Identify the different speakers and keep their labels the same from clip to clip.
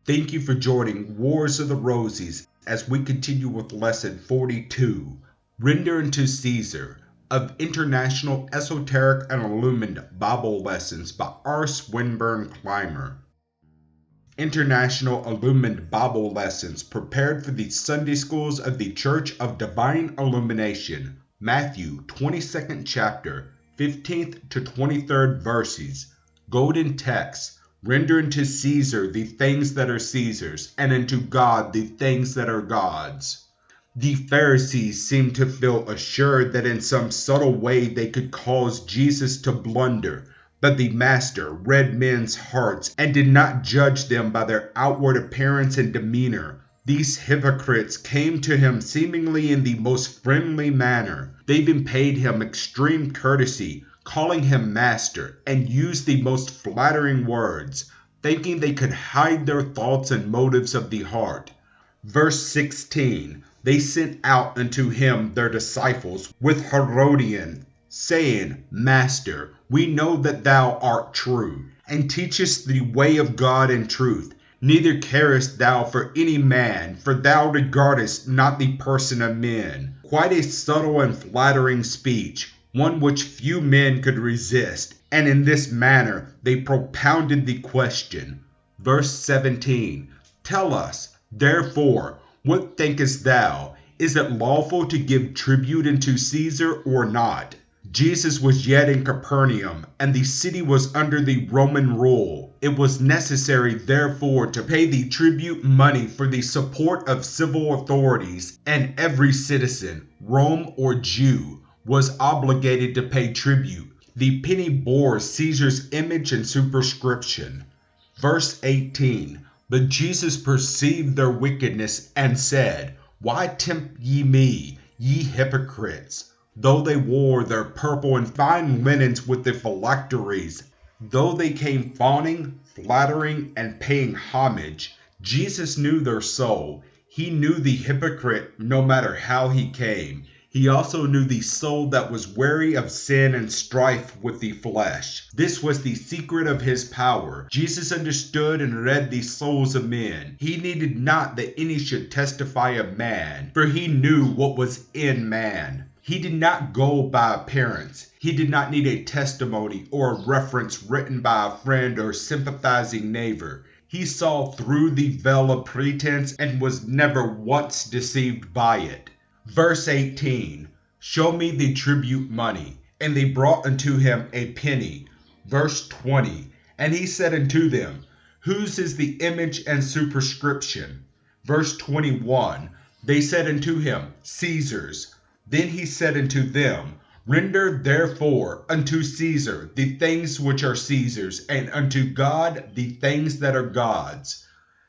Speaker 1: Thank you for joining Wars of the Rosies as we continue with Lesson 42, Render unto Caesar, of International Esoteric and Illuminated Bible Lessons by R. Swinburne Clymer. International Illuminated Bible Lessons prepared for the Sunday Schools of the Church of Divine Illumination, Matthew 22nd chapter, 15th to 23rd verses, Golden Text. Render unto Caesar the things that are Caesar's, and unto God the things that are God's. The Pharisees seemed to feel assured that in some subtle way they could cause Jesus to blunder, but the Master read men's hearts and did not judge them by their outward appearance and demeanor. These hypocrites came to him seemingly in the most friendly manner. They even paid him extreme courtesy, calling him master, and used the most flattering words, thinking they could hide their thoughts and motives of the heart. Verse 16, they sent out unto him their disciples with Herodian, saying, Master, we know that thou art true, and teachest the way of God in truth. Neither carest thou for any man, for thou regardest not the person of men. Quite a subtle and flattering speech, one which few men could resist, and in this manner they propounded the question. Verse 17, Tell us, therefore, what thinkest thou? Is it lawful to give tribute unto Caesar or not? Jesus was yet in Capernaum, and the city was under the Roman rule. It was necessary, therefore, to pay the tribute money for the support of civil authorities, and every citizen, Rome or Jew, was obligated to pay tribute. The penny bore Caesar's image and superscription. Verse 18, But Jesus perceived their wickedness and said, Why tempt ye me, ye hypocrites? Though they wore their purple and fine linens with the phylacteries, though they came fawning, flattering, and paying homage, Jesus knew their soul. He knew the hypocrite no matter how he came. He also knew the soul that was weary of sin and strife with the flesh. This was the secret of his power. Jesus understood and read the souls of men. He needed not that any should testify of man, for he knew what was in man. He did not go by appearance. He did not need a testimony or a reference written by a friend or sympathizing neighbor. He saw through the veil of pretense and was never once deceived by it. Verse 18, Show me the tribute money. And they brought unto him a penny. Verse 20, And he said unto them, Whose is the image and superscription? Verse 21, They said unto him, Caesar's. Then he said unto them, Render therefore unto Caesar the things which are Caesar's, and unto God the things that are God's.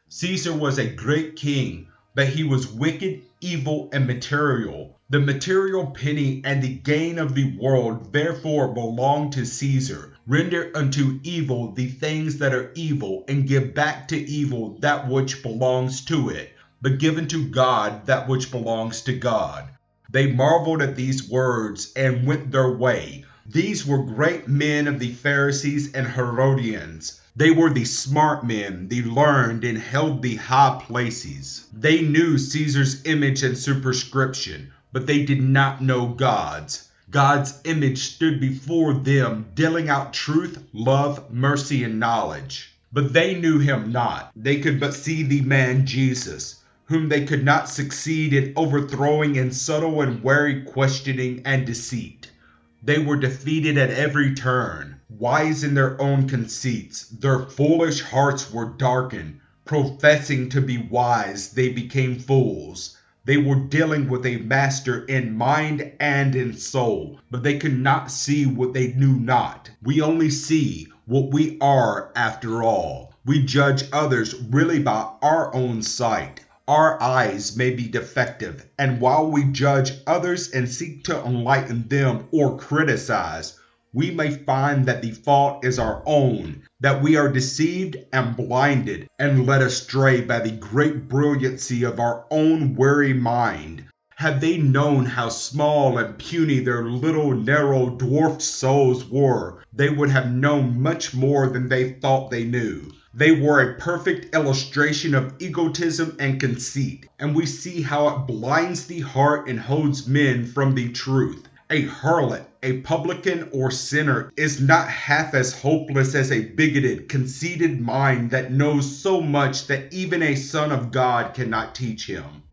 Speaker 1: Caesar was a great king, but he was wicked, evil, and material. The material penny and the gain of the world therefore belong to Caesar. Render unto evil the things that are evil, and give back to evil that which belongs to it, but give unto God that which belongs to God. They marveled at these words and went their way. These were great men of the Pharisees and Herodians. They were the smart men, the learned, and held the high places. They knew Caesar's image and superscription, but they did not know God's. God's image stood before them, dealing out truth, love, mercy, and knowledge. But they knew him not. They could but see the man Jesus, whom they could not succeed in overthrowing in subtle and wary questioning and deceit. They were defeated at every turn. Wise in their own conceits, their foolish hearts were darkened. Professing to be wise, they became fools. They were dealing with a master in mind and in soul, but they could not see what they knew not. We only see what we are after all. We judge others really by our own sight. Our eyes may be defective, and while we judge others and seek to enlighten them or criticize, we may find that the fault is our own, that we are deceived and blinded and led astray by the great brilliancy of our own weary mind. Had they known how small and puny their little narrow dwarfed souls were, they would have known much more than they thought they knew. They were a perfect illustration of egotism and conceit, and we see how it blinds the heart and holds men from the truth. A harlot, a publican, or sinner is not half as hopeless as a bigoted, conceited mind that knows so much that even a son of God cannot teach him.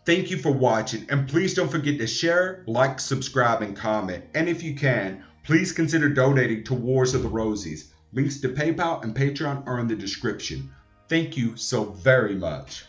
Speaker 1: Thank you for watching, and please don't forget to share, like, subscribe, and comment. And if you can, please consider donating to Wars of the Rosies. Links to PayPal and Patreon are in the description. Thank you so very much.